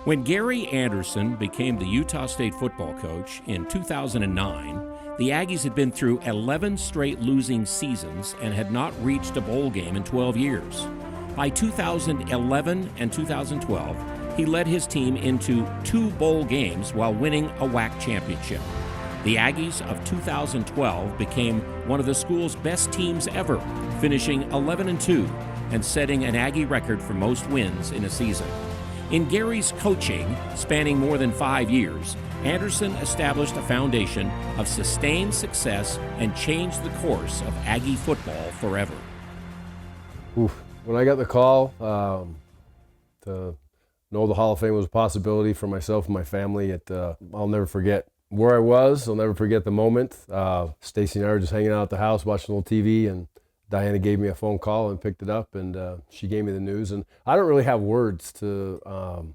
When Gary Andersen became the Utah State football coach in 2009, the Aggies had been through 11 straight losing seasons and had not reached a bowl game in 12 years. By 2011 and 2012, he led his team into 2 bowl games while winning a WAC championship. The Aggies of 2012 became one of the school's best teams ever, finishing 11-2 and setting an Aggie record for most wins in a season. In Gary's coaching, spanning more than 5 years, Andersen established a foundation of sustained success and changed the course of Aggie football forever. When I got the call to know the Hall of Fame was a possibility for myself and my family, I'll never forget where I was. I'll never forget the moment. Stacy and I were just hanging out at the house watching a little TV, and Diana gave me a phone call and picked it up, and she gave me the news. And I don't really have words to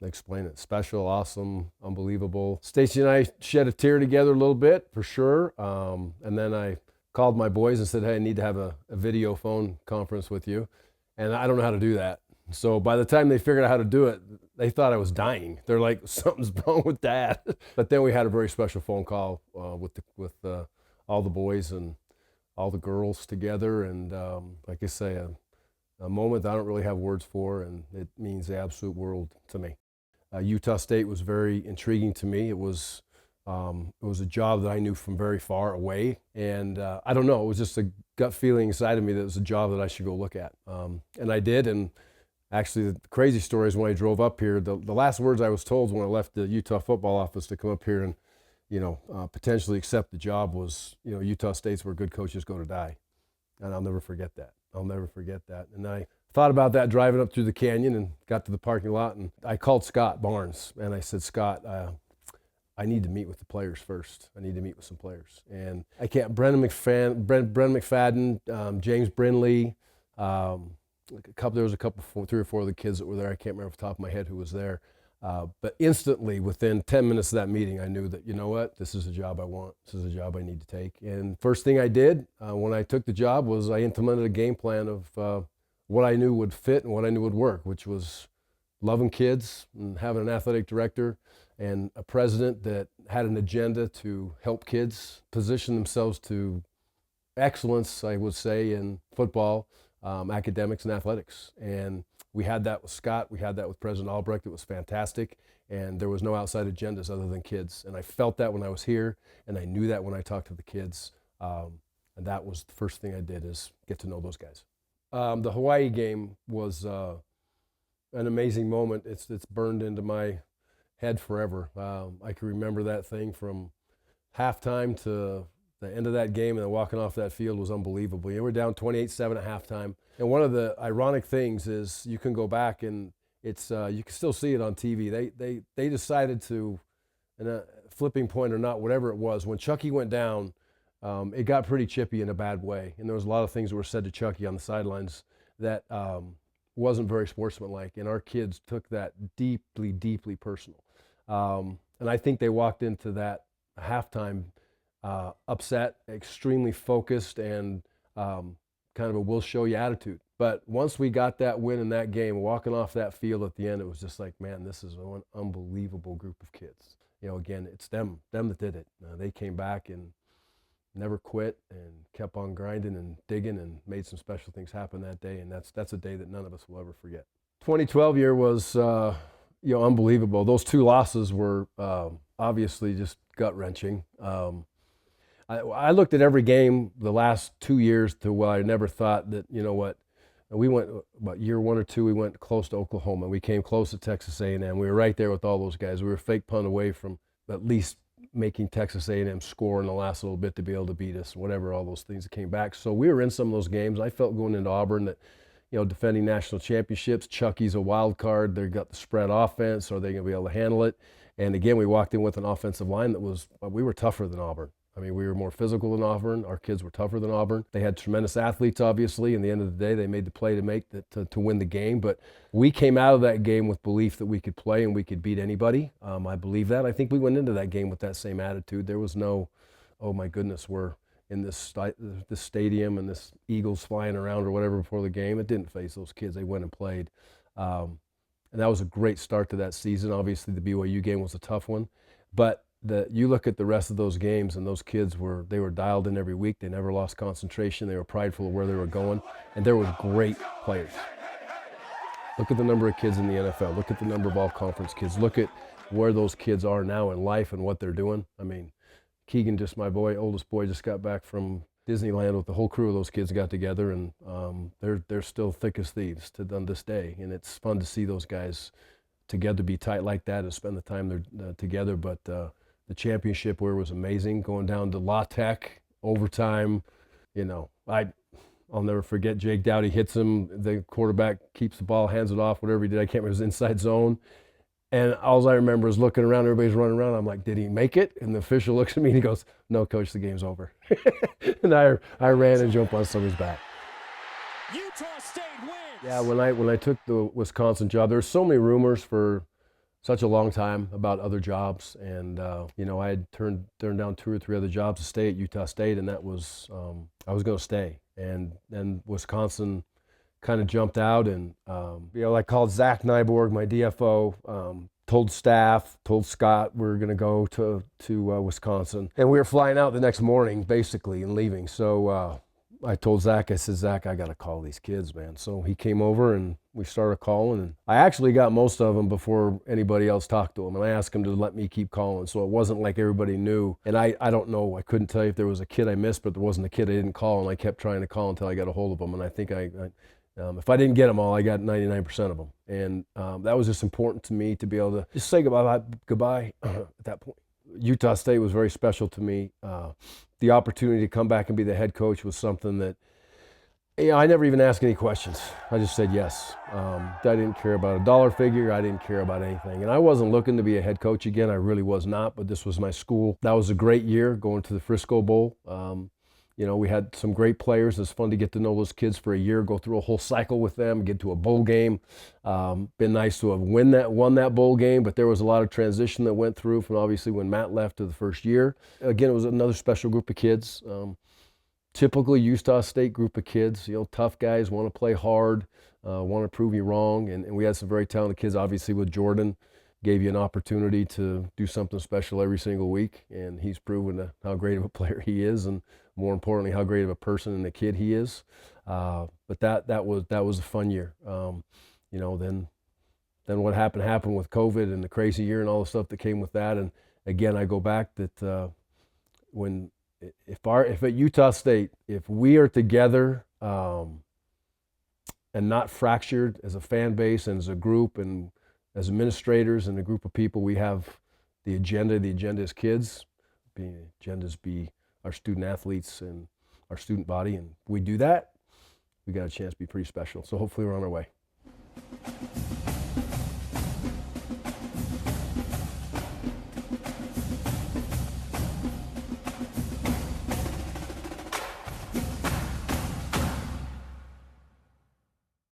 explain it. Special, awesome, unbelievable. Stacy and I shed a tear together a little bit, for sure. And then I called my boys and said, hey, I need to have a video phone conference with you. And I don't know how to do that. So by the time they figured out how to do it, they thought I was dying. They're like, something's wrong with Dad. But then we had a very special phone call with all the boys and all the girls together. And like I say, a moment I don't really have words for, and it means the absolute world to me. Utah State was very intriguing to me. It was a job that I knew from very far away, and I don't know, it was just a gut feeling inside of me that it was a job that I should go look at. And I did, and actually the crazy story is when I drove up here, the last words I was told when I left the Utah football office to come up here and potentially accept the job was, Utah State's where good coaches go to die. And I'll never forget that. I'll never forget that. And I thought about that driving up through the canyon and got to the parking lot, and I called Scott Barnes and I said, Scott, I need to meet with the players first. I need to meet with some players. And I can't, Brendan McFadden, James Brindley, there was three or four of the kids that were there. I can't remember off the top of my head who was there. But instantly, within 10 minutes of that meeting, I knew that, you know what, this is a job I want. This is a job I need to take. And first thing I did when I took the job was I implemented a game plan of what I knew would fit and what I knew would work, which was loving kids and having an athletic director and a president that had an agenda to help kids position themselves to excellence, I would say, in football, academics, and athletics. And we had that with Scott. We had that with President Albrecht. It was fantastic. And there was no outside agendas other than kids. And I felt that when I was here, and I knew that when I talked to the kids. And that was the first thing I did, is get to know those guys. The Hawaii game was an amazing moment. It's burned into my head forever. I can remember that thing from halftime to the end of that game, and then walking off that field was unbelievable. We were down 28-7 at halftime. And one of the ironic things is you can go back and it's you can still see it on TV. They decided to, in a flipping point or not, whatever it was, when Chucky went down, it got pretty chippy in a bad way. And there was a lot of things that were said to Chucky on the sidelines that wasn't very sportsmanlike. And our kids took that deeply, deeply personal. And I think they walked into that halftime upset, extremely focused, and kind of a we'll show you attitude. But once we got that win in that game, walking off that field at the end, it was just like, man, this is an unbelievable group of kids. Again, it's them that did it. They came back and never quit and kept on grinding and digging and made some special things happen that day. And that's a day that none of us will ever forget. 2012 year was unbelievable. Those 2 losses were obviously just gut-wrenching. I looked at every game the last 2 years to where I never thought that, we went, year 1 or 2, we went close to Oklahoma. We came close to Texas A&M. We were right there with all those guys. We were a fake punt away from at least making Texas A&M score in the last little bit to be able to beat us, whatever, all those things that came back. So we were in some of those games. I felt going into Auburn that, defending national championships, Chucky's a wild card. They've got the spread offense. Are they going to be able to handle it? And again, we walked in with an offensive line that we were tougher than Auburn. I mean, we were more physical than Auburn. Our kids were tougher than Auburn. They had tremendous athletes, obviously. In the end of the day, they made the play to win the game. But we came out of that game with belief that we could play and we could beat anybody. I believe that. I think we went into that game with that same attitude. There was no, oh my goodness, we're in this stadium and this Eagles flying around or whatever before the game. It didn't face those kids. They went and played. and that was a great start to that season. Obviously, the BYU game was a tough one, but you look at the rest of those games, and those kids were dialed in every week. They never lost concentration. They were prideful of where they were going, and there were great players. Look at the number of kids in the NFL. Look at the number of all-conference kids. Look at where those kids are now in life and what they're doing. I mean, Keegan, just my boy, oldest boy, just got back from Disneyland with the whole crew of those kids got together, and they're still thick as thieves to this day. And it's fun to see those guys together, be tight like that, and spend the time they're together. But the championship where it was amazing, going down to La Tech, overtime. You know, I'll never forget Jake Dowdy hits him. The quarterback keeps the ball, hands it off, whatever he did. I can't remember, it was inside zone. And all I remember is looking around, everybody's running around. I'm like, did he make it? And the official looks at me and he goes, no, coach, the game's over. And I ran and jumped on somebody's back. Utah State wins. Yeah, when I took the Wisconsin job, there were so many rumors for such a long time about other jobs. And, you know, I had turned down 2 or 3 other jobs to stay at Utah State, and that was, I was going to stay. And then Wisconsin kind of jumped out, and you know, I called Zach Nyborg, my DFO, told staff, told Scott we were going to go to Wisconsin, and we were flying out the next morning, basically, and leaving. So I told Zach, I said, Zach, I got to call these kids, man. So he came over and we started calling, and I actually got most of them before anybody else talked to them, and I asked him to let me keep calling, so it wasn't like everybody knew. And I don't know, I couldn't tell you if there was a kid I missed, but there wasn't a kid I didn't call, and I kept trying to call until I got a hold of them. And I think if I didn't get them all, I got 99% of them. And that was just important to me to be able to just say goodbye at that point. Utah State was very special to me. The opportunity to come back and be the head coach was something that, you know, I never even asked any questions. I just said yes. I didn't care about a dollar figure. I didn't care about anything. And I wasn't looking to be a head coach again. I really was not, but this was my school. That was a great year going to the Frisco Bowl. You know, we had some great players. It's fun to get to know those kids for a year, go through a whole cycle with them, get to a bowl game. Been nice to have won that bowl game, but there was a lot of transition that went through from obviously when Matt left to the first year. Again, it was another special group of kids. Typically Utah State group of kids, you know, tough guys, want to play hard, want to prove you wrong. And we had some very talented kids, obviously with Jordan. Gave you an opportunity to do something special every single week, and he's proven how great of a player he is, and more importantly, how great of a person and a kid he is. But that was a fun year. You know, then what happened with COVID and the crazy year and all the stuff that came with that. And again, I go back that if at Utah State, if we are together and not fractured as a fan base and as a group and as administrators and a group of people, we have the agenda. The agenda is kids. The agendas be our student athletes and our student body. And if we do that, we got a chance to be pretty special. So hopefully we're on our way.